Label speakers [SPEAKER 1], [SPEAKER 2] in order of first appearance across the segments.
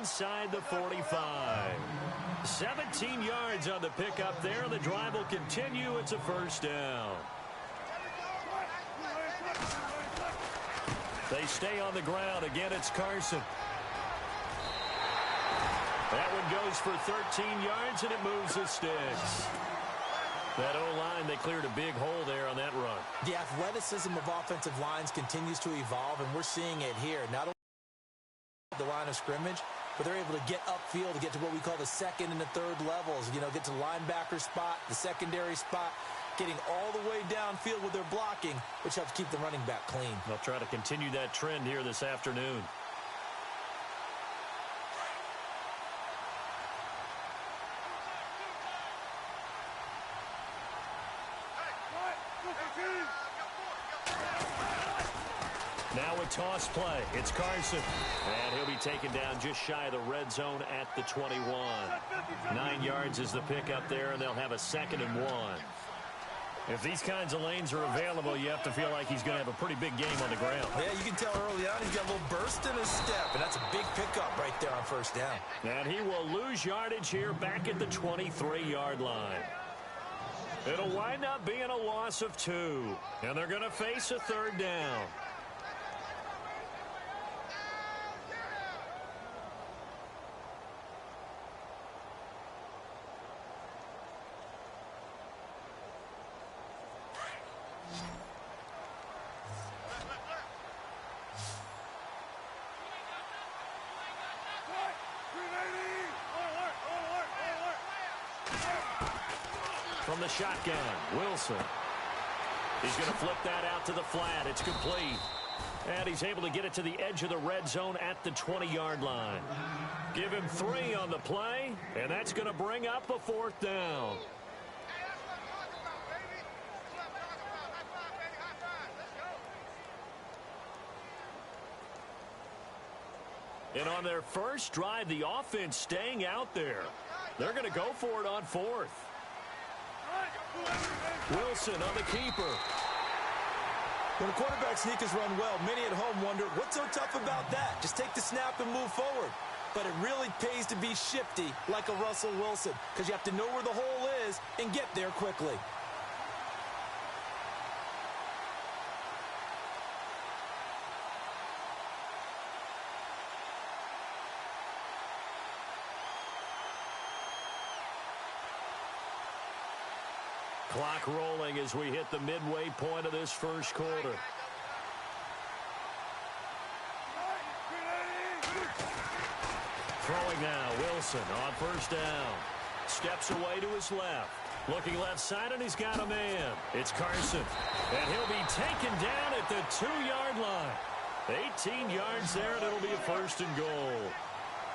[SPEAKER 1] inside the 45. 17 yards on the pickup there. The drive will continue. It's a first down. They stay on the ground. Again, it's Carson. That one goes for 13 yards, and it moves the sticks. That O-line, they cleared a big hole there on that run.
[SPEAKER 2] The athleticism of offensive lines continues to evolve, and we're seeing it here. Not only the line of scrimmage, but they're able to get upfield to get to what we call the second and the third levels. You know, get to linebacker spot, the secondary spot, getting all the way downfield with their blocking, which helps keep the running back clean.
[SPEAKER 1] They'll try to continue that trend here this afternoon. Now a toss play. It's Carson. And he'll be taken down just shy of the red zone at the 21. 9 yards is the pickup there, and they'll have a 2nd and 1. If these kinds of lanes are available, you have to feel like he's going to have a pretty big game on the ground.
[SPEAKER 2] Yeah, you can tell early on he's got a little burst in his step, and that's a big pickup right there on first down.
[SPEAKER 1] And he will lose yardage here back at the 23-yard line. It'll wind up being a loss of 2, and they're going to face a 3rd down. From the shotgun, Wilson. He's going to flip that out to the flat. It's complete. And he's able to get it to the edge of the red zone at the 20-yard line. Give him 3 on the play, and that's going to bring up a 4th down. And on their first drive, the offense staying out there. They're going to go for it on 4th. Wilson on the keeper.
[SPEAKER 2] When a quarterback sneak is run well, many at home wonder, what's so tough about that? Just take the snap and move forward. But it really pays to be shifty like a Russell Wilson, because you have to know where the hole is and get there quickly.
[SPEAKER 1] Clock rolling as we hit the midway point of this first quarter. Throwing now, Wilson on first down. Steps away to his left. Looking left side, and he's got a man. It's Carson. And he'll be taken down at the 2-yard line. 18 yards there, and it'll be a 1st and goal.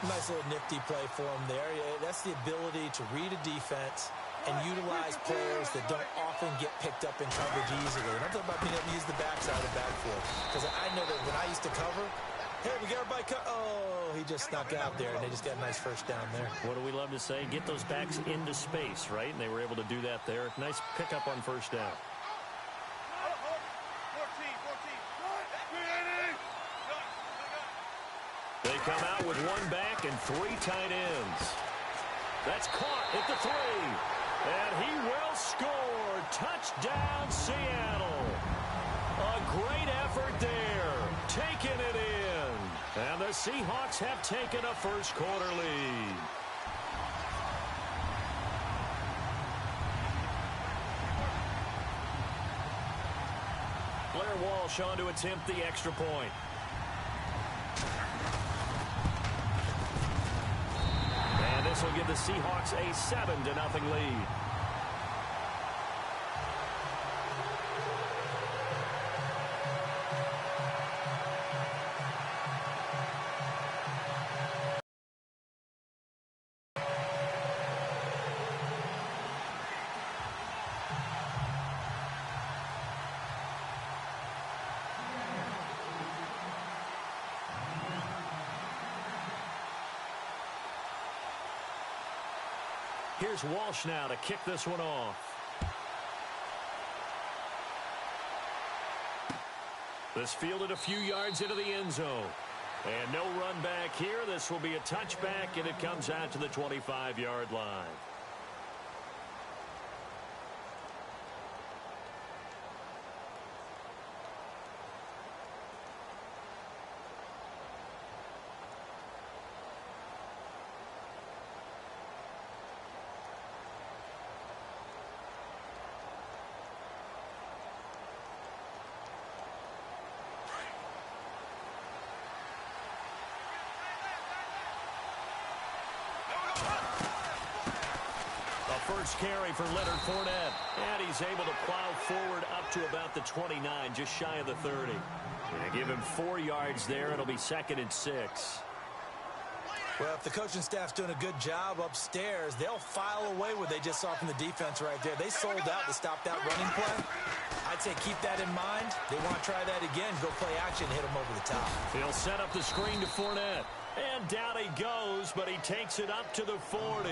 [SPEAKER 2] Nice little nifty play for him there. That's the ability to read a defense and utilize players that don't often get picked up in coverage easily. And I'm talking about being able to use the backside of the backfield. Because I know that when I used to cover, hey, we got everybody oh, he just snuck out there, and they just got a nice first down there.
[SPEAKER 1] What do we love to say? Get those backs into space, right? And they were able to do that there. Nice pickup on first down. They come out with 1 back and 3 tight ends. That's caught at the 3. And he will score. Touchdown, Seattle. A great effort there. Taking it in. And the Seahawks have taken a first quarter lead. Blair Walsh on to attempt the extra point. And this will give the Seahawks a 7-0 lead. Here's Walsh now to kick this one off. This fielded a few yards into the end zone. And no run back here. The this will be a touchback, and it comes out to the 25-yard line. First carry for Leonard Fournette. And he's able to plow forward up to about the 29, just shy of the 30. And give him 4 yards there. It'll be 2nd and 6.
[SPEAKER 2] Well, if the coaching staff's doing a good job upstairs, they'll file away what they just saw from the defense right there. They sold out to stop that running play. I'd say keep that in mind. They want to try that again. Go play action, hit him over the top.
[SPEAKER 1] He'll set up the screen to Fournette. And down he goes, but he takes it up to the 40.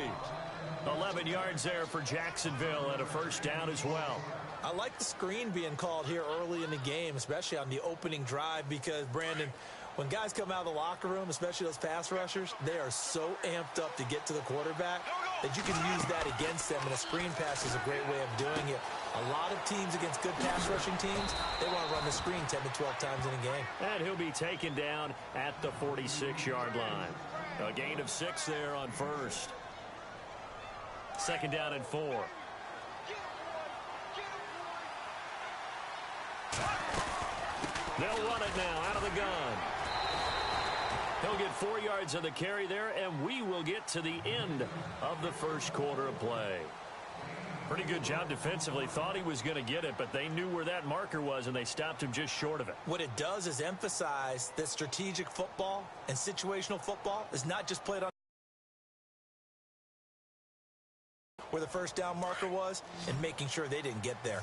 [SPEAKER 1] 11 yards there for Jacksonville and a first down as well.
[SPEAKER 2] I like the screen being called here early in the game, especially on the opening drive, because, Brandon, when guys come out of the locker room, especially those pass rushers, they are so amped up to get to the quarterback that you can use that against them, and a screen pass is a great way of doing it. A lot of teams against good pass rushing teams, they want to run the screen 10 to 12 times in a game. And
[SPEAKER 1] he'll be taken down at the 46-yard line. A gain of 6 there on first. 2nd down and 4. They'll run it now out of the gun. He'll get 4 yards on the carry there, and we will get to the end of the first quarter of play. Pretty good job defensively. Thought he was going to get it, but they knew where that marker was, and they stopped him just short of it.
[SPEAKER 2] What it does is emphasize that strategic football and situational football is not just played on where the first down marker was and making sure they didn't get there.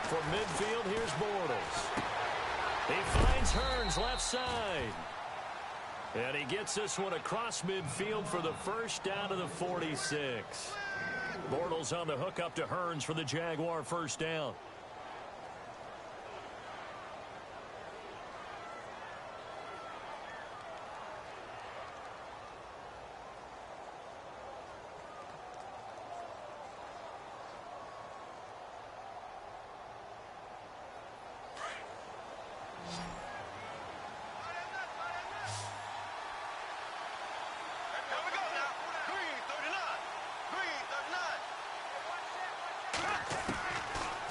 [SPEAKER 1] For midfield, here's Bortles. He finds Hearns left side. And he gets this one across midfield for the first down to the 46. Bortles on the hook up to Hearns for the Jaguar first down.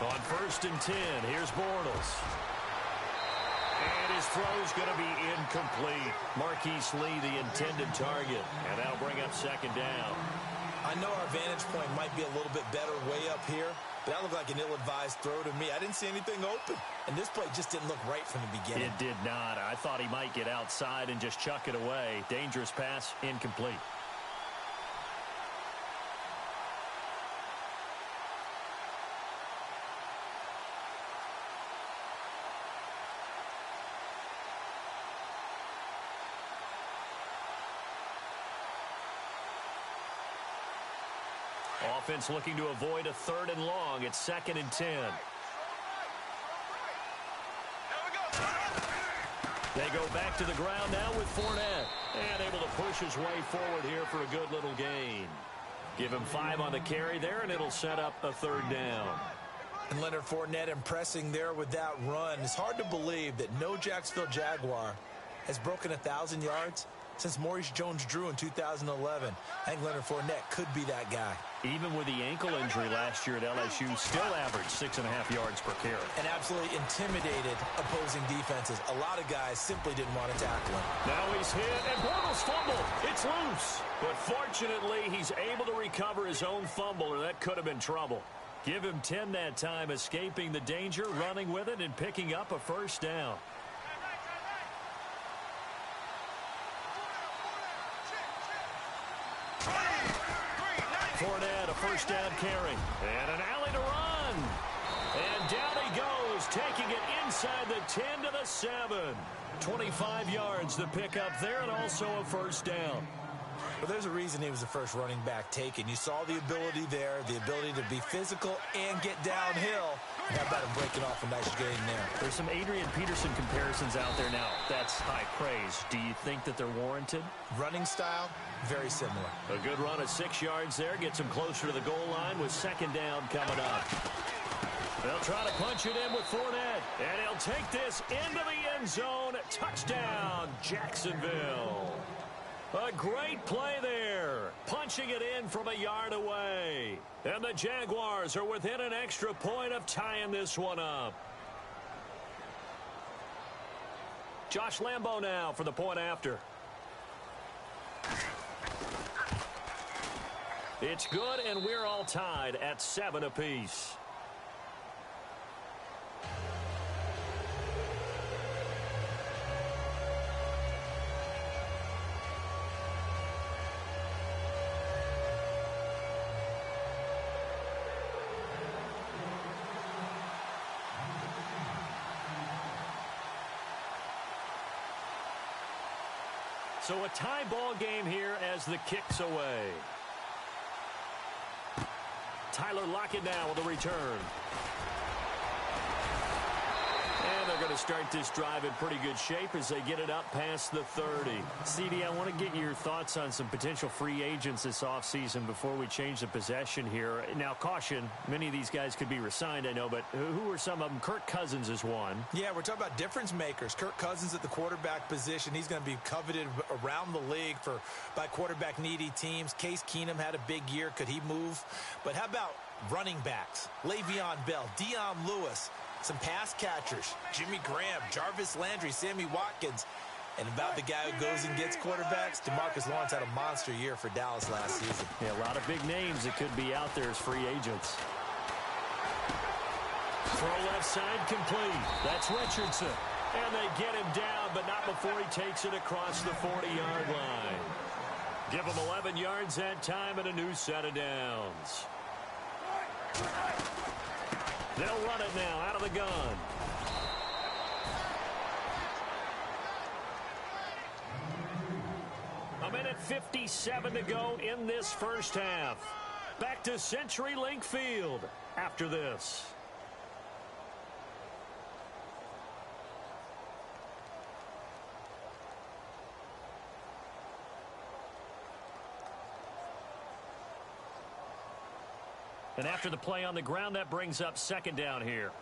[SPEAKER 1] On 1st and 10, here's Bortles. And his throw's going to be incomplete. Marquise Lee, the intended target. And that'll bring up 2nd down.
[SPEAKER 2] I know our vantage point might be a little bit better way up here, but that looked like an ill-advised throw to me. I didn't see anything open. And this play just didn't look right from the beginning.
[SPEAKER 1] It did not. I thought he might get outside and just chuck it away. Dangerous pass, incomplete. Offense looking to avoid a 3rd and long. It's 2nd and 10. They go back to the ground now with Fournette. And able to push his way forward here for a good little gain. Give him 5 on the carry there, and it'll set up a 3rd down.
[SPEAKER 2] And Leonard Fournette impressing there with that run. It's hard to believe that no Jacksonville Jaguar has broken 1,000 yards since Maurice Jones-Drew in 2011. I think Leonard Fournette could be that guy.
[SPEAKER 1] Even with the ankle injury last year at LSU, still averaged 6.5 yards per carry.
[SPEAKER 2] And absolutely intimidated opposing defenses. A lot of guys simply didn't want to tackle him.
[SPEAKER 1] Now he's hit, and Bortles fumbled. It's loose. But fortunately, he's able to recover his own fumble, or that could have been trouble. Give him 10 that time, escaping the danger, running with it, and picking up a first down. Fournette, a first down carry. And an alley to run. And down he goes, taking it inside the 10 to the 7. 25 yards to pick up there, and also a first down.
[SPEAKER 2] Well, there's a reason he was the first running back taken. You saw the ability there, the ability to be physical and get downhill. How about him breaking off a nice gain there?
[SPEAKER 1] There's some Adrian Peterson comparisons out there now. That's high praise. Do you think that they're warranted?
[SPEAKER 2] Running style, very similar.
[SPEAKER 1] A good run of 6 yards there gets him closer to the goal line with second down coming up. They'll try to punch it in with Fournette, and he'll take this into the end zone. Touchdown, Jacksonville. A great play there, punching it in from a yard away. And the Jaguars are within an extra point of tying this one up. Josh Lambo now for the point after. It's good, and we're all tied at 7 apiece. So a tie ball game here as the kick's away. Tyler Lockett now with a return. And they're going to start this drive in pretty good shape as they get it up past the 30. CD, I want to get your thoughts on some potential free agents this offseason before we change the possession here. Now, caution, many of these guys could be re-signed, I know, but who are some of them? Kirk Cousins is one.
[SPEAKER 2] Yeah, we're talking about difference makers. Kirk Cousins at the quarterback position. He's going to be coveted around the league by quarterback-needy teams. Case Keenum had a big year. Could he move? But how about running backs? Le'Veon Bell, Dion Lewis. Some pass catchers, Jimmy Graham, Jarvis Landry, Sammy Watkins. And about the guy who goes and gets quarterbacks, DeMarcus Lawrence had a monster year for Dallas last season.
[SPEAKER 1] Yeah, a lot of big names that could be out there as free agents. Throw left side complete. That's Richardson. And they get him down, but not before he takes it across the 40-yard line. Give him 11 yards that time and a new set of downs. They'll run it now out of the gun. A minute 57 to go in this first half. Back to CenturyLink Field after this. And after the play on the ground, that brings up second down here.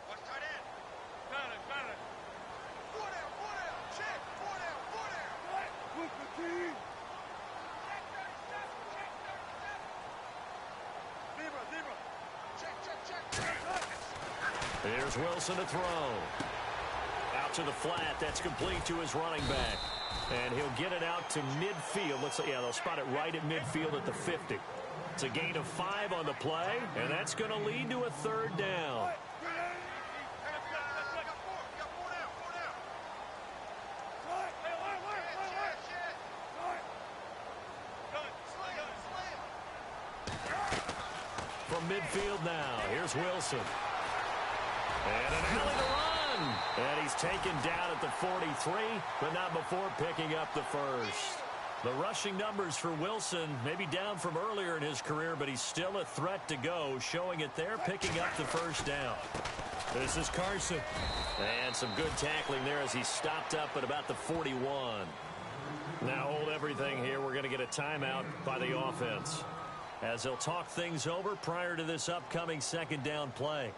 [SPEAKER 1] Here's Wilson to throw. Out to the flat. That's complete to his running back. And he'll get it out to midfield. Looks like, yeah, they'll spot it right at midfield at the 50. It's a gain of 5 on the play, and that's going to lead to a third down. From midfield now, here's Wilson. And an alley to run. And he's taken down at the 43, but not before picking up the first. The rushing numbers for Wilson may be down from earlier in his career, but he's still a threat to go, showing it there, picking up the first down. This is Carson. And some good tackling there as he stopped up at about the 41. Now hold everything here. We're going to get a timeout by the offense as they'll talk things over prior to this upcoming second down play.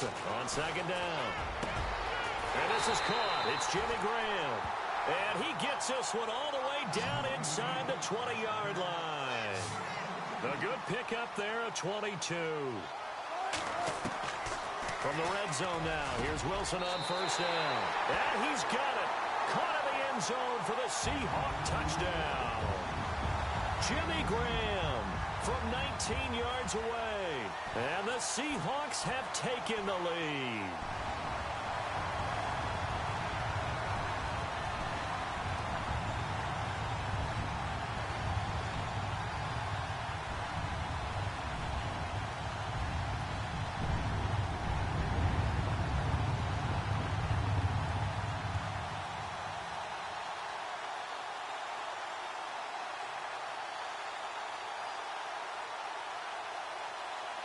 [SPEAKER 1] On second down. And this is caught. It's Jimmy Graham. And he gets this one all the way down inside the 20-yard line. A good pickup there of 22. From the red zone now, here's Wilson on first down. And he's got it. Caught in the end zone for the Seahawk touchdown. Jimmy Graham from 19 yards away. And the Seahawks have taken the lead.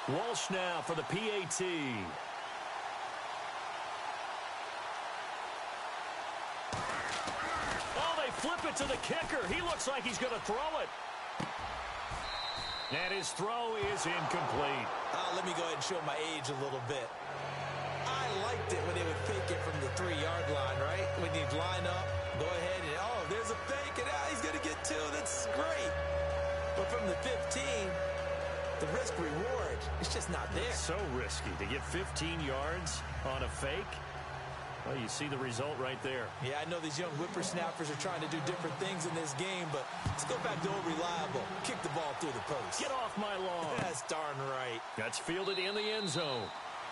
[SPEAKER 1] Walsh now for the PAT. Oh, they flip it to the kicker. He looks like he's going to throw it. And his throw is incomplete.
[SPEAKER 2] Let me go ahead and show my age a little bit. I liked it when they would fake it from the 3-yard line, right? When you'd line up, go ahead and, oh, there's a fake, and he's going to get 2. That's great. But from the 15... the risk-reward, it's just not there.
[SPEAKER 1] It's so risky to get 15 yards on a fake. Well, you see the result right there. Yeah, I know these young whippersnappers are trying to do different things in this game, but let's go back to old reliable. Kick the ball through the post. Get off my lawn. That's darn right. That's fielded in the end zone.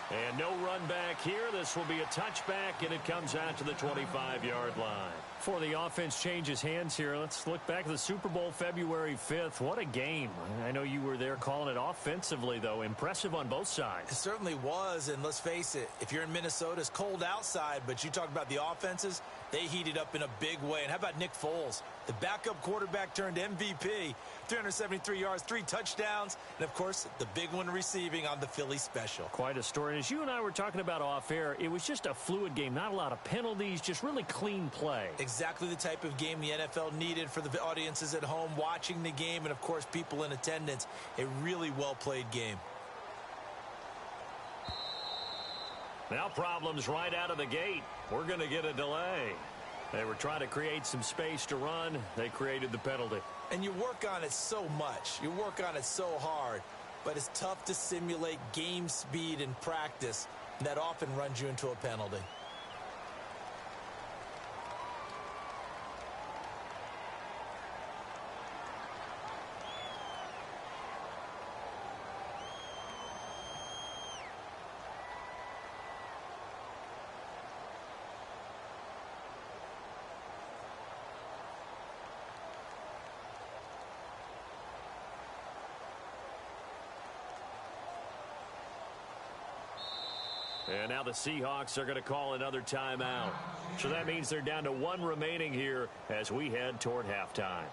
[SPEAKER 1] And no run back here. This will be a touchback, and it comes out to the 25-yard line. Before the offense changes hands here, let's look back at the Super Bowl February 5th. What a game. I know you were there calling it offensively, though. Impressive on both sides. It certainly was, and let's face it, if you're in Minnesota, it's cold outside, but you talk about the offenses, they heated up in a big way. And how about Nick Foles? The backup quarterback turned MVP, 373 yards, 3 touchdowns, and, of course, the big one receiving on the Philly special. Quite a story. And as you and I were talking about off air, it was just a fluid game, not a lot of penalties, just really clean play. Exactly the type of game the NFL needed for the audiences at home watching the game and, of course, people in attendance. A really well-played game. Now problems right out of the gate. We're going to get a delay. They were trying to create some space to run. They created the penalty. And you work on it so much. You work on it so hard. But it's tough to simulate game speed in practice. And that often runs you into a penalty. And now the Seahawks are going to call another timeout. So that means they're down to 1 remaining here as we head toward halftime.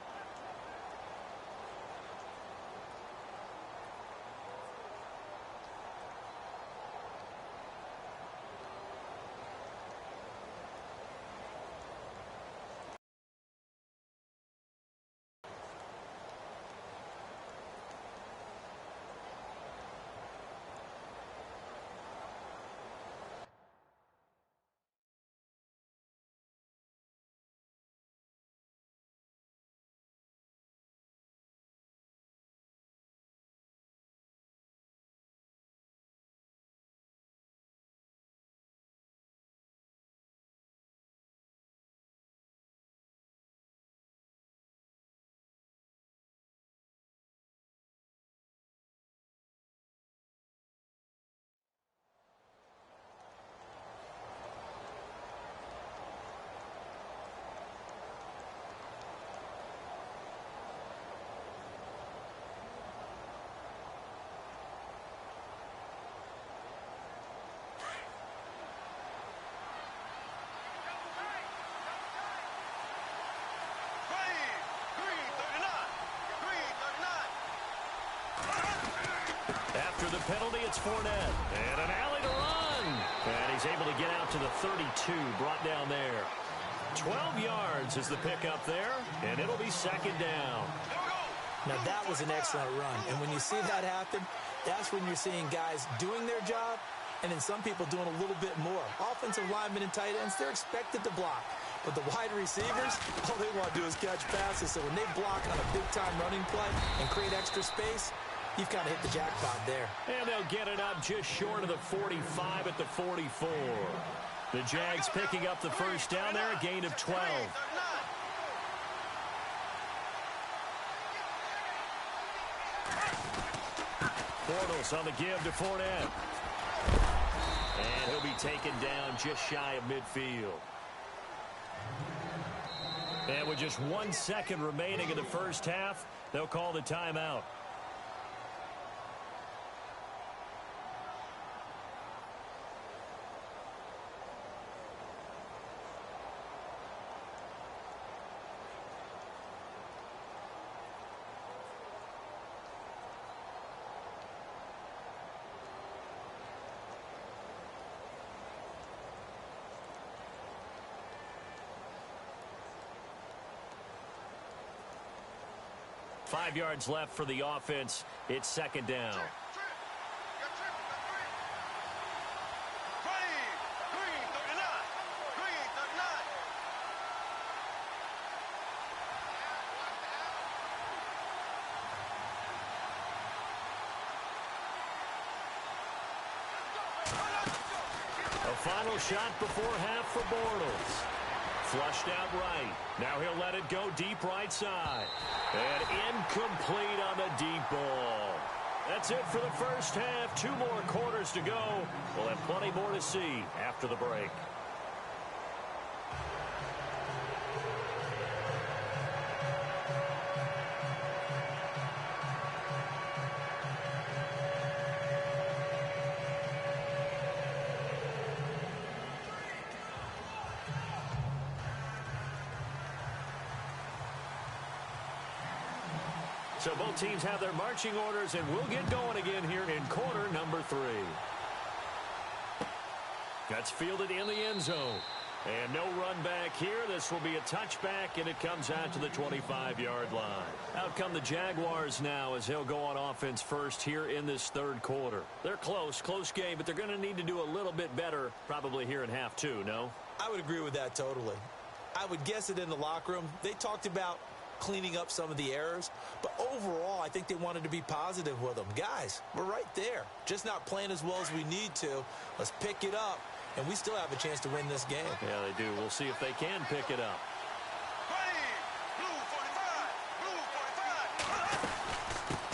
[SPEAKER 1] After the penalty, it's Fournette. And an alley to run. And he's able to get out to the 32, brought down there. 12 yards is the pickup there, and it'll be second down. Now, that was an excellent run. And when you see that happen, that's when you're seeing guys doing their job and then some people doing a little bit more. Offensive linemen and tight ends, they're expected to block. But the wide receivers, all they want to do is catch passes. So when they block on a big-time running play and create extra space, you've kind of hit the jackpot there. And they'll get it up just short of the 45 at the 44. The Jags picking up the first down there, a gain of 12. Bortles on the give to Fournette. And he'll be taken down just shy of midfield. And with just 1 second remaining in the first half, they'll call the timeout. Five yards left for the offense. It's second down. A final shot before half for Bortles. Flushed out right. Now he'll let it go deep right side. And incomplete on the deep ball. That's it for the first half. 2 more quarters to go. We'll have plenty more to see after the break. So both teams have their marching orders, and we'll get going again here in quarter number 3. That's fielded in the end zone. And no run back here. This will be a touchback, and it comes out to the 25-yard line. Out come the Jaguars now as they'll go on offense first here in this third quarter. They're close game, but they're going to need to do a little bit better probably here in half 2, no?
[SPEAKER 2] I would agree with that totally. I would guess it in the locker room. They talked about cleaning up some of the errors, but overall I think they wanted to be positive with them. Guys, we're right there, just not playing as well as we need to. Let's pick it up, and we still have a chance to win this game.
[SPEAKER 1] Yeah, they do. We'll see if they can pick it up.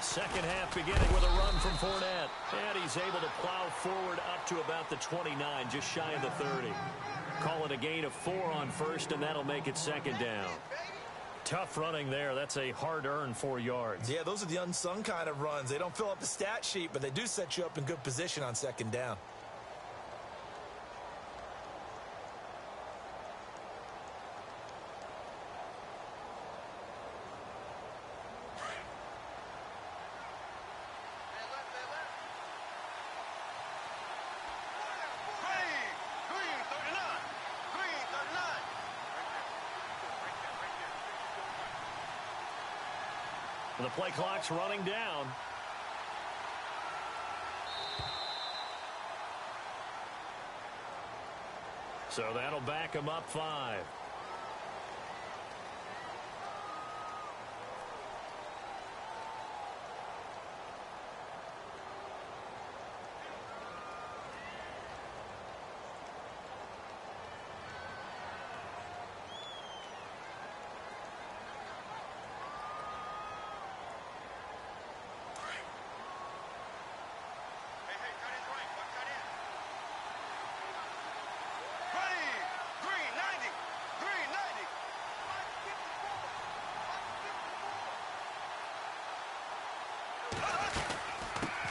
[SPEAKER 1] Second half beginning with a run from Fournette, and he's able to plow forward up to about the 29, just shy of the 30. Call it a gain of 4 on first, and that'll make it second down. Tough running there. That's a hard-earned 4 yards.
[SPEAKER 2] Yeah, those are the unsung kind of runs. They don't fill up the stat sheet, but they do set you up in good position on second down.
[SPEAKER 1] The play clock's running down. So that'll back him up 5.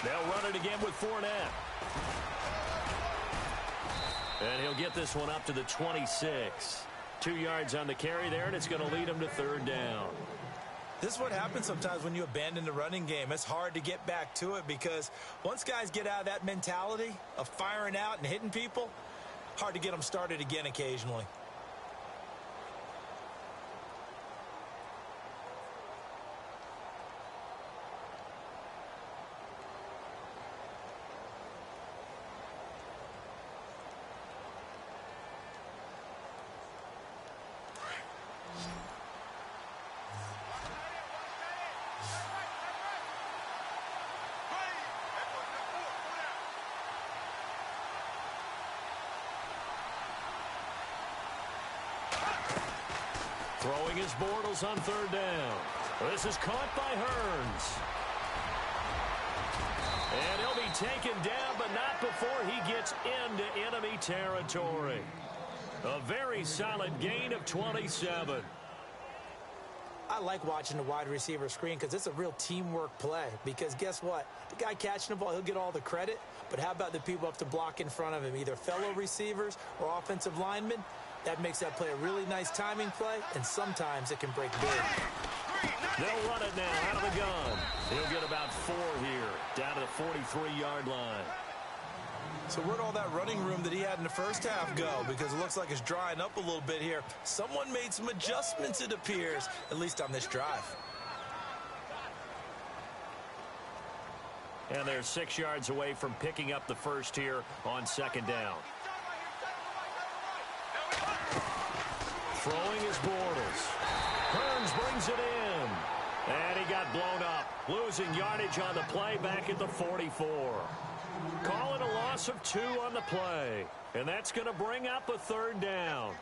[SPEAKER 1] They'll run it again with Fournette. And he'll get this one up to the 26. 2 yards on the carry there, and it's going to lead him to third down.
[SPEAKER 2] This is what happens sometimes when you abandon the running game. It's hard to get back to it because once guys get out of that mentality of firing out and hitting people, hard to get them started again occasionally.
[SPEAKER 1] Throwing his Bortles on third down. This is caught by Hearns. And he'll be taken down, but not before he gets into enemy territory. A very solid gain of 27.
[SPEAKER 2] I like watching the wide receiver screen because it's a real teamwork play. Because guess what? The guy catching the ball, he'll get all the credit. But how about the people up to block in front of him, either fellow receivers or offensive linemen? That makes that play a really nice timing play, and sometimes it can break big.
[SPEAKER 1] They'll run it now out of the gun. He'll get about 4 here, down to the 43-yard line.
[SPEAKER 2] So where'd all that running room that he had in the first half go? Because it looks like it's drying up a little bit here. Someone made some adjustments, it appears, at least on this drive.
[SPEAKER 1] And they're 6 yards away from picking up the first here on second down. Throwing is Bortles. Burns brings it in. And he got blown up. Losing yardage on the play back at the 44. Call it a loss of 2 on the play. And that's going to bring up a third down.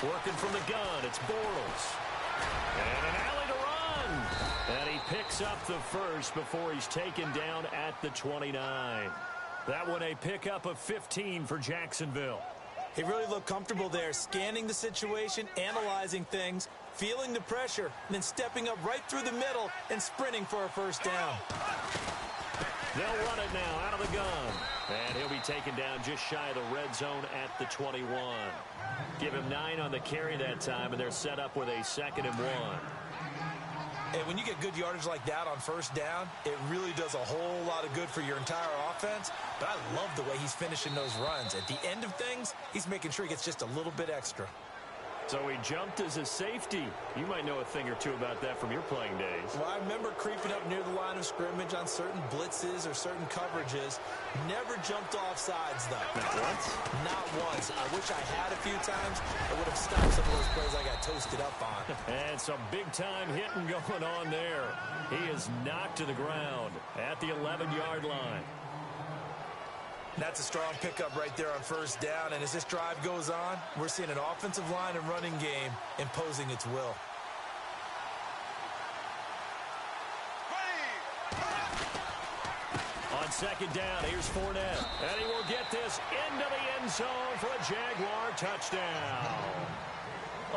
[SPEAKER 1] Working from the gun, it's Bortles. And an alley to run. And he picks up the first before he's taken down at the 29. That one a pickup of 15 for Jacksonville.
[SPEAKER 2] He really looked comfortable there, scanning the situation, analyzing things, feeling the pressure, and then stepping up right through the middle and sprinting for a first down.
[SPEAKER 1] They'll run it now out of the gun. And he'll be taken down just shy of the red zone at the 21. Give him 9 on the carry that time, and they're set up with a 2nd and 1.
[SPEAKER 2] And when you get good yardage like that on first down, it really does a whole lot of good for your entire offense. But I love the way he's finishing those runs. At the end of things, he's making sure he gets just a little bit extra.
[SPEAKER 1] So he jumped as a safety. You might know a thing or two about that from your playing days.
[SPEAKER 2] Well, I remember creeping up near the line of scrimmage on certain blitzes or certain coverages. Never jumped off sides, though.
[SPEAKER 1] Not once?
[SPEAKER 2] Not once. I wish I had a few times. I would have stopped some of those plays I got toasted up on.
[SPEAKER 1] And some big-time hitting going on there. He is knocked to the ground at the 11-yard line.
[SPEAKER 2] That's a strong pickup right there on first down. And as this drive goes on, we're seeing an offensive line and running game imposing its will.
[SPEAKER 1] On second down, here's Fournette. And he will get this into the end zone for a Jaguar touchdown.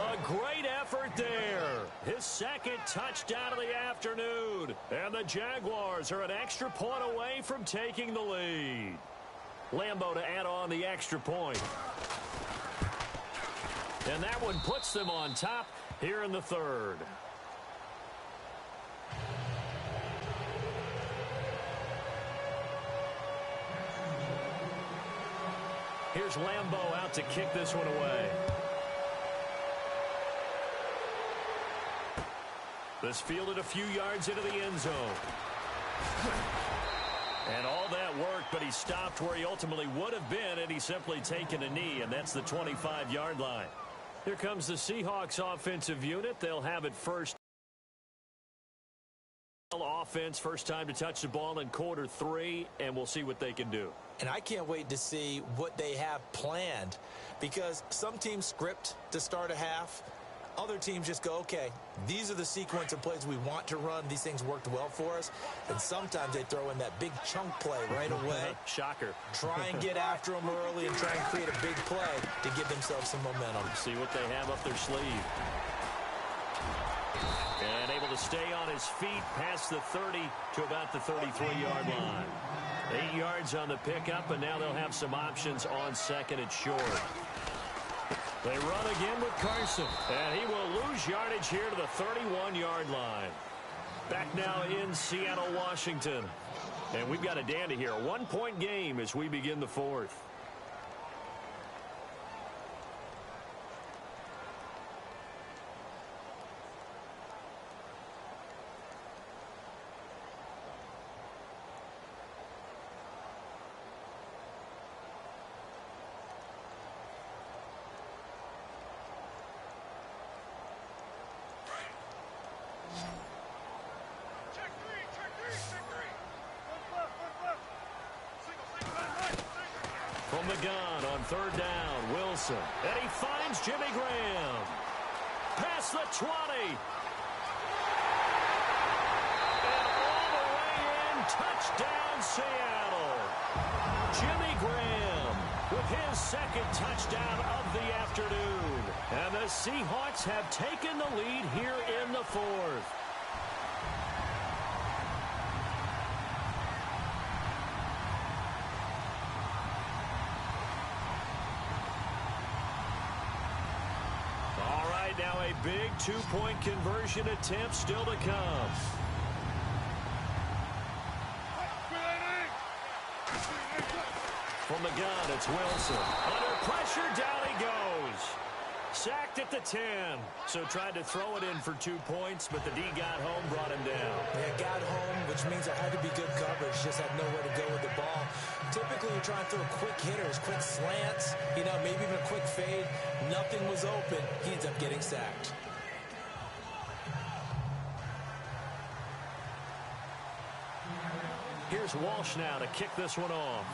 [SPEAKER 1] A great effort there. His 2nd touchdown of the afternoon. And the Jaguars are an extra point away from taking the lead. Lambo to add on the extra point. And that one puts them on top here in the 3rd. Here's Lambo out to kick this one away. This fielded a few yards into the end zone. And all that worked, but he stopped where he ultimately would have been had he simply taken a knee, and that's the 25-yard line. Here comes the Seahawks offensive unit. They'll have it first. Offense, first time to touch the ball in quarter 3, and we'll see what they can do.
[SPEAKER 2] And I can't wait to see what they have planned, because some teams script to start a half. Other teams just go, okay, these are the sequence of plays we want to run. These things worked well for us. And sometimes they throw in that big chunk play right away.
[SPEAKER 1] Shocker.
[SPEAKER 2] Try and get after them early and try and create a big play to give themselves some momentum.
[SPEAKER 1] See what they have up their sleeve. And able to stay on his feet past the 30 to about the 33-yard line. 8 yards on the pickup, and now they'll have some options on 2nd and short. They run again with Carson, and he will lose yardage here to the 31-yard line. Back now in Seattle, Washington. And we've got a dandy here. A 1-point game as we begin the 4th. From the gun on third down, Wilson. And he finds Jimmy Graham. Past the 20. And all the way in. Touchdown, Seattle. Jimmy Graham with his second touchdown of the afternoon. And the Seahawks have taken the lead here in the fourth. All right, now a big two-point conversion attempt still to come. From the gun, it's Wilson. Under pressure, down he goes. Sacked at the 10. So tried to throw it in for 2 points, but the D got home, brought him down.
[SPEAKER 2] Yeah, got home, which means there had to be good coverage. Just had nowhere to go with the ball. Typically, you're trying to throw quick hitters, quick slants, maybe even a quick fade. Nothing was open. He ends up getting sacked.
[SPEAKER 1] Here's Walsh now to kick this one off.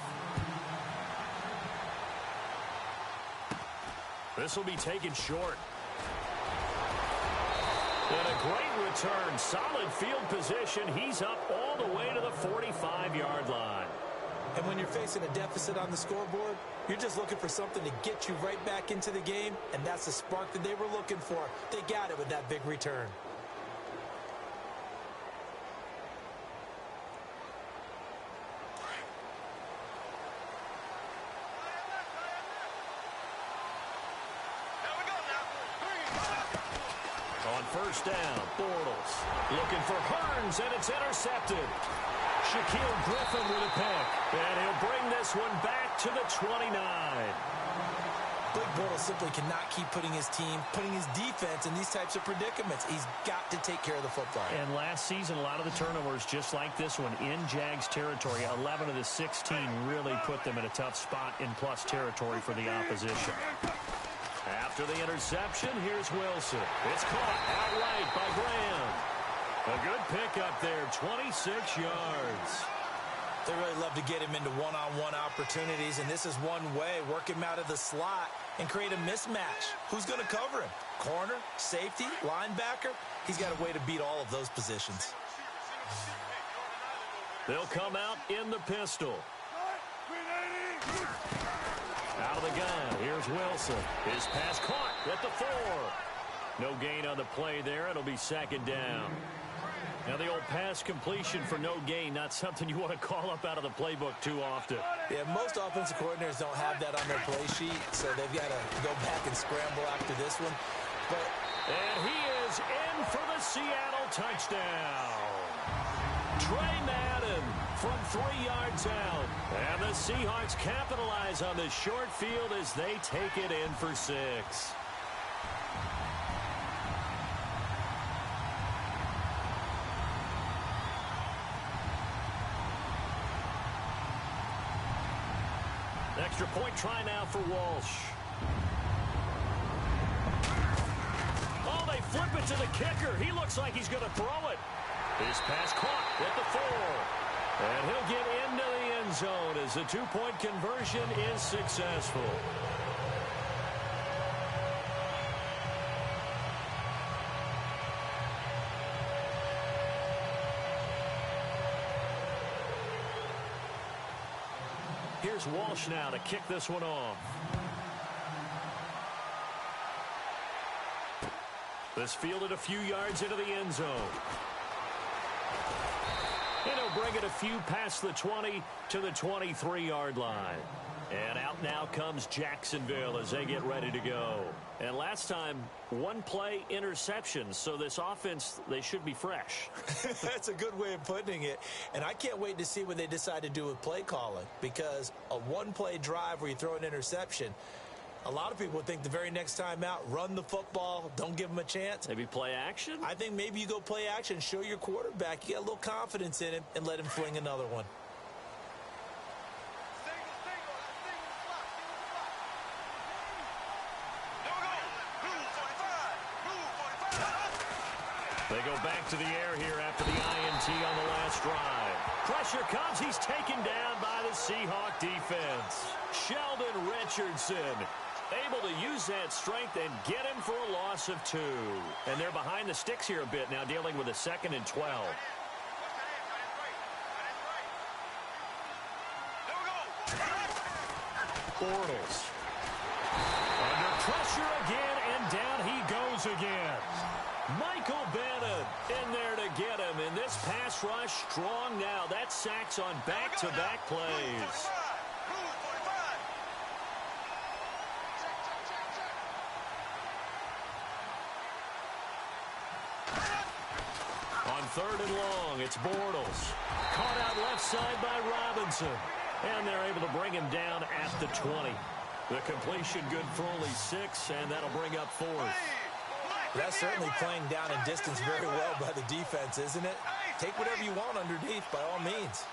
[SPEAKER 1] This will be taken short. And a great return. Solid field position. He's up all the way to the 45-yard line.
[SPEAKER 2] And when you're facing a deficit on the scoreboard, you're just looking for something to get you right back into the game, and that's the spark that they were looking for. They got it with that big return.
[SPEAKER 1] On first down, Bortles looking for Hearns, and it's intercepted. Shaquille Griffin with a pick, and he'll bring this one back to the 29.
[SPEAKER 2] Blake Bortles simply cannot keep putting his team, putting his defense in these types of predicaments. He's got to take care of the football.
[SPEAKER 1] And last season, a lot of the turnovers, just like this one, in Jags territory. 11 of the 16 really put them in a tough spot in plus territory for the opposition. After the interception, here's Wilson. It's caught outright by Graham. A good pickup there, 26 yards.
[SPEAKER 2] They really love to get him into one-on-one opportunities, and this is one way. Work him out of the slot and create a mismatch. Who's going to cover him? Corner, safety, linebacker? He's got a way to beat all of those positions.
[SPEAKER 1] They'll come out in the pistol. Out of the gun, here's Wilson. His pass caught at the 4. No gain on the play there. It'll be second down. Now the old pass completion for no gain, not something you want to call up out of the playbook too often.
[SPEAKER 2] Yeah, most offensive coordinators don't have that on their play sheet, so they've got to go back and scramble after this one.
[SPEAKER 1] And he is in for the Seattle touchdown. Trey Madden from 3 yards out. And the Seahawks capitalize on the short field as they take it in for 6. Extra point try now for Walsh. Oh, they flip it to the kicker. He looks like he's going to throw it. His pass caught at the 4. And he'll get into the end zone as the 2-point conversion is successful. Here's Walsh now to kick this one off. This fielded a few yards into the end zone. And he'll bring it a few past the 20 to the 23-yard line. And out now comes Jacksonville as they get ready to go. And last time, one play interception. So this offense, they should be fresh.
[SPEAKER 2] That's a good way of putting it. And I can't wait to see what they decide to do with play calling. Because a one-play drive where you throw an interception, a lot of people would think the very next time out, run the football, don't give them a chance.
[SPEAKER 1] Maybe play action?
[SPEAKER 2] I think maybe you go play action, show your quarterback, you get a little confidence in him, and let him fling another one. They go back to the air here after the INT on the last drive.
[SPEAKER 1] pressure comes. He's taken down by the Seahawk defense. Sheldon Richardson able to use that strength and get him for a loss of 2. And they're behind the sticks here a bit now, dealing with a 2nd and 12. Bortles. Under pressure again, and down he goes again. Michael Bennett in there to get him. And this pass rush strong now. That's sacks on back-to-back plays. On 3rd and long, it's Bortles. Caught out left side by Robinson. And they're able to bring him down at the 20. The completion good for only 6, and that'll bring up 4th.
[SPEAKER 2] That's certainly playing down in distance very well by the defense, isn't it? Take whatever you want underneath, by all means.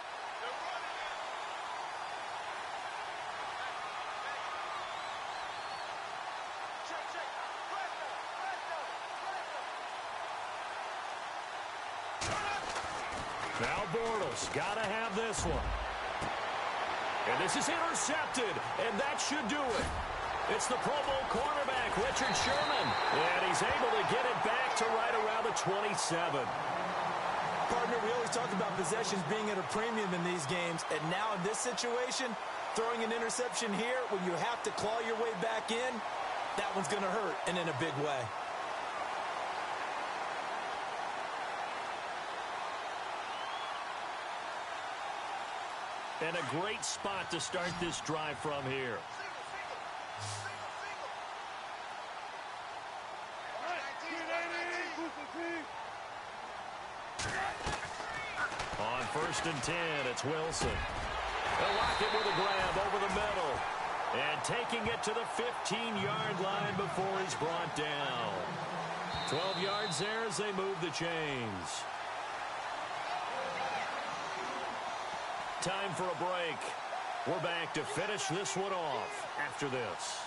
[SPEAKER 1] Now Bortles, got to have this one. And this is intercepted, and that should do it. It's the Pro Bowl cornerback, Richard Sherman. And he's able to get it back to right around the 27.
[SPEAKER 2] Partner, we always talk about possessions being at a premium in these games. And now in this situation, throwing an interception here when you have to claw your way back in, that one's going to hurt, and in a big way.
[SPEAKER 1] And a great spot to start this drive from here. On 1st and 10, it's Wilson. They'll lock it with a grab over the middle. And taking it to the 15-yard line before he's brought down. 12 yards there as they move the chains. Time for a break. We're back to finish this one off after this.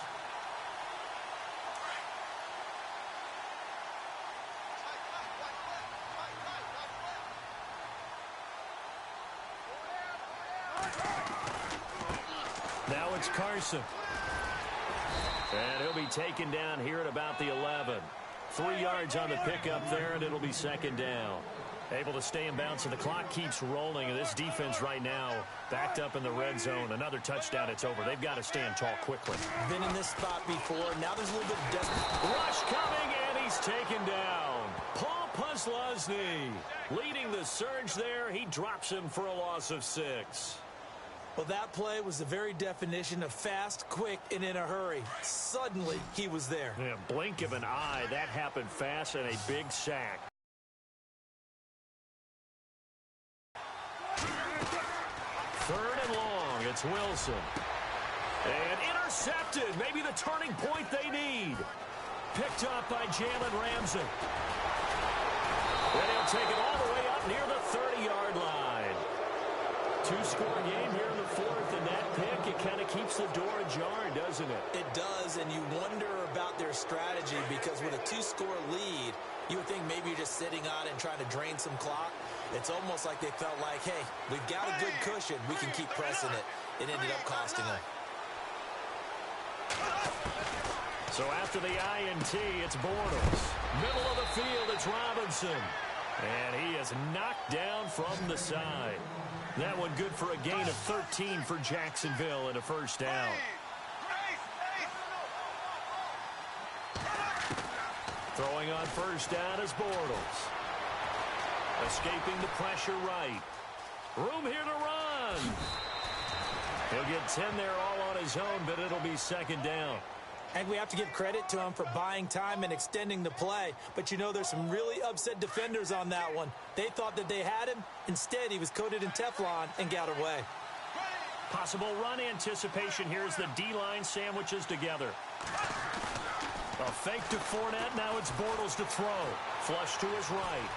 [SPEAKER 1] Now it's Carson. And he'll be taken down here at about the 11. 3 yards on the pickup there, and it'll be 2nd down. Able to stay in bounds, and the clock keeps rolling. And this defense right now backed up in the red zone. Another touchdown, it's over. They've got to stand tall quickly.
[SPEAKER 2] Been in this spot before. Now there's a little bit of depth.
[SPEAKER 1] Rush coming, and he's taken down. Paul Posluszny leading the surge there. He drops him for a loss of 6.
[SPEAKER 2] Well, that play was the very definition of fast, quick, and in a hurry. Suddenly, he was there.
[SPEAKER 1] Yeah, blink of an eye. That happened fast, and a big sack. 3rd and long, it's Wilson. And intercepted, maybe the turning point they need. Picked up by Jalen Ramsey. And he'll take it all the way up near the 30-yard line. 2-score game here in the 4th, and that pick, it kind of keeps the door ajar, doesn't it?
[SPEAKER 2] It does, and you wonder about their strategy, because with a 2-score lead, you would think maybe you're just sitting on it and trying to drain some clock. It's almost like they felt like, hey, we've got a good cushion. We can keep pressing it. It ended up costing them.
[SPEAKER 1] So after the INT, it's Bortles. Middle of the field, it's Robinson. And he is knocked down from the side. That one good for a gain of 13 for Jacksonville and a 1st down. Throwing on 1st down is Bortles. Escaping the pressure right. Room here to run. He'll get 10 there all on his own, but it'll be 2nd down.
[SPEAKER 2] And we have to give credit to him for buying time and extending the play. But, you know, there's some really upset defenders on that one. They thought that they had him. Instead, he was coated in Teflon and got away.
[SPEAKER 1] Possible run anticipation here as the D-line sandwiches together. A fake to Fournette. Now it's Bortles to throw. Flush to his right.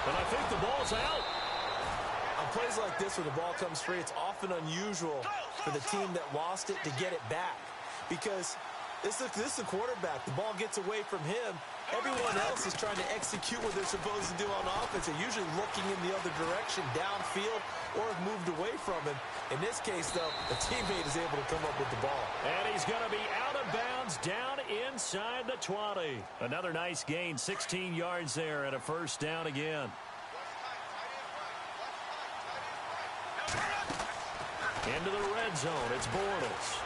[SPEAKER 1] And I think the ball's out.
[SPEAKER 2] On plays like this where the ball comes free, it's often unusual for the team that lost it to get it back. Because this is a quarterback. The ball gets away from him, Everyone else is trying to execute what they're supposed to do on offense. They're usually looking in the other direction, downfield, or have moved away from him. In this case, though, the teammate is able to come up with the ball.
[SPEAKER 1] And he's going to be out of bounds down inside the 20. Another nice gain, 16 yards there and a first down again. Into the red zone, it's Bortles.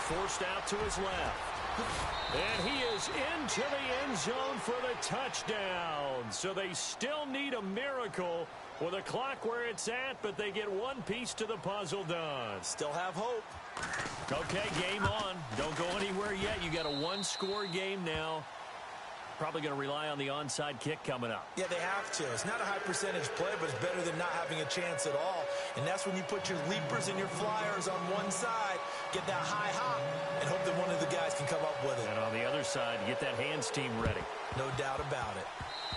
[SPEAKER 1] Forced out to his left. And he is into the end zone for the touchdown. So they still need a miracle with a clock where it's at, but they get one piece to the puzzle done.
[SPEAKER 2] Still have hope.
[SPEAKER 1] Okay, game on. Don't go anywhere yet. You got a one-score game now. Probably going to rely on the onside kick coming up.
[SPEAKER 2] Yeah, they have to. It's not a high-percentage play, but it's better than not having a chance at all. And that's when you put your leapers and your flyers on one side, get that high hop, and hope that one of the guys can come up with it.
[SPEAKER 1] And on the other side, get that hands team ready.
[SPEAKER 2] No doubt about it.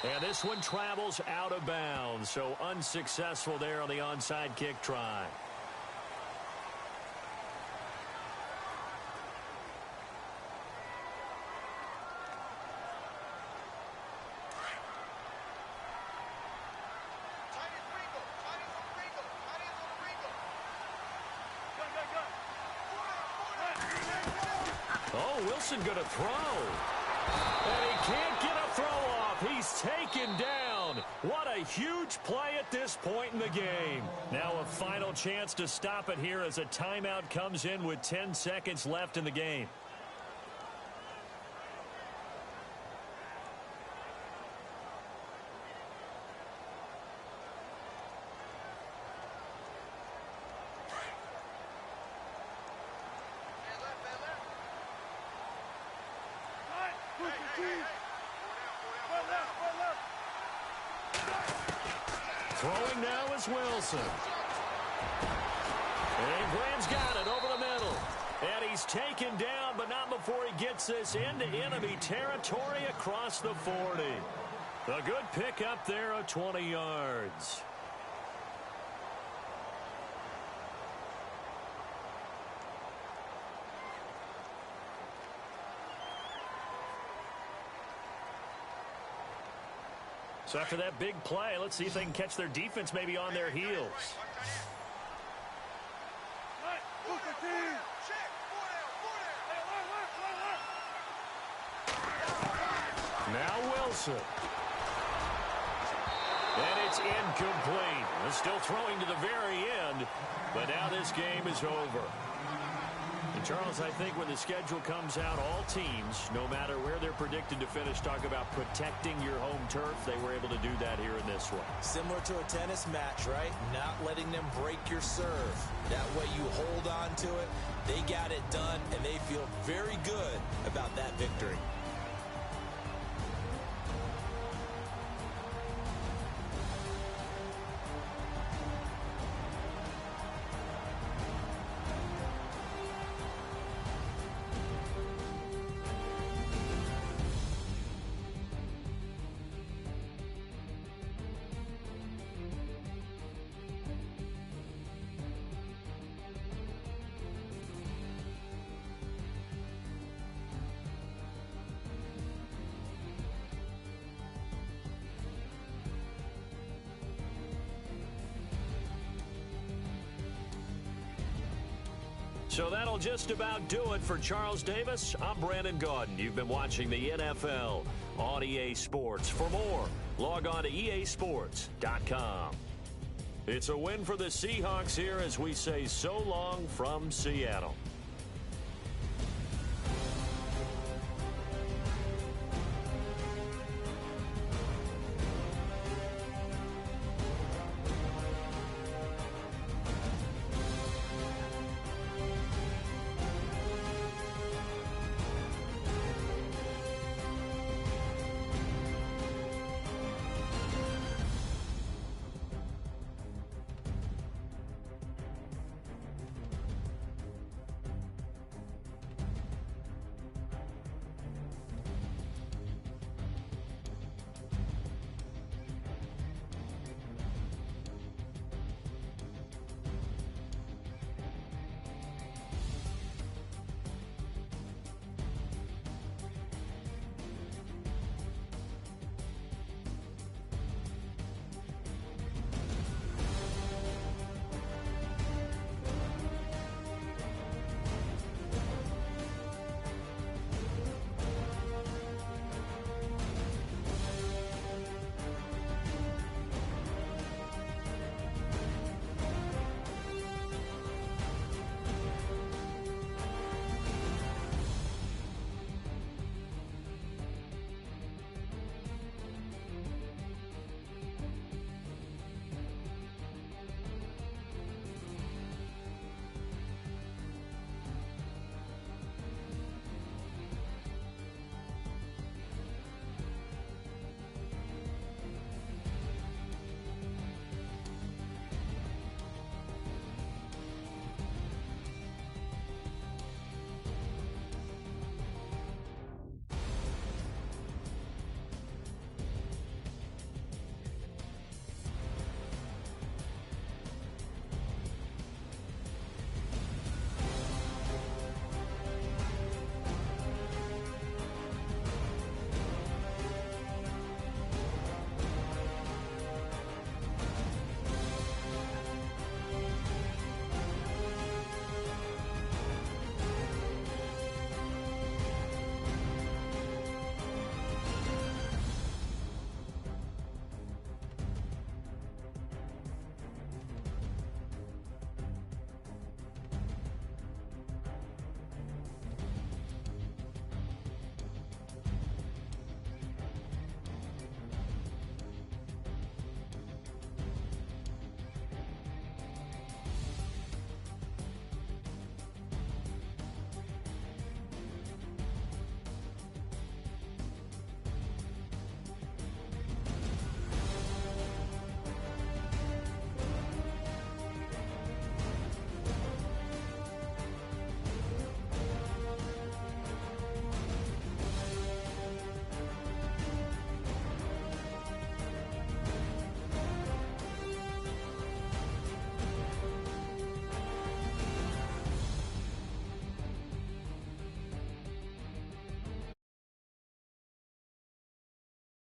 [SPEAKER 1] And this one travels out of bounds, so unsuccessful there on the onside kick try. Oh, Wilson going to throw. And he can't get a throw off. He's taken down. What a huge play at this point in the game. Now a final chance to stop it here as a timeout comes in with 10 seconds left in the game. Throwing now is Wilson. And Graham's got it over the middle. And he's taken down, but not before he gets this into enemy territory across the 40. A good pick up there of 20 yards. So after that big play, let's see if they can catch their defense maybe on their heels. Now Wilson. And it's incomplete. They're still throwing to the very end, but now this game is over. And Charles, I think when the schedule comes out, all teams, no matter where they're predicted to finish, talk about protecting your home turf. They were able to do that here in this one.
[SPEAKER 2] Similar to a tennis match, right? Not letting them break your serve. That way you hold on to it. They got it done, and they feel very good about that victory.
[SPEAKER 1] So that'll just about do it for Charles Davis. I'm Brandon Gaudin. You've been watching the NFL on EA Sports. For more, log on to easports.com. It's a win for the Seahawks here as we say so long from Seattle.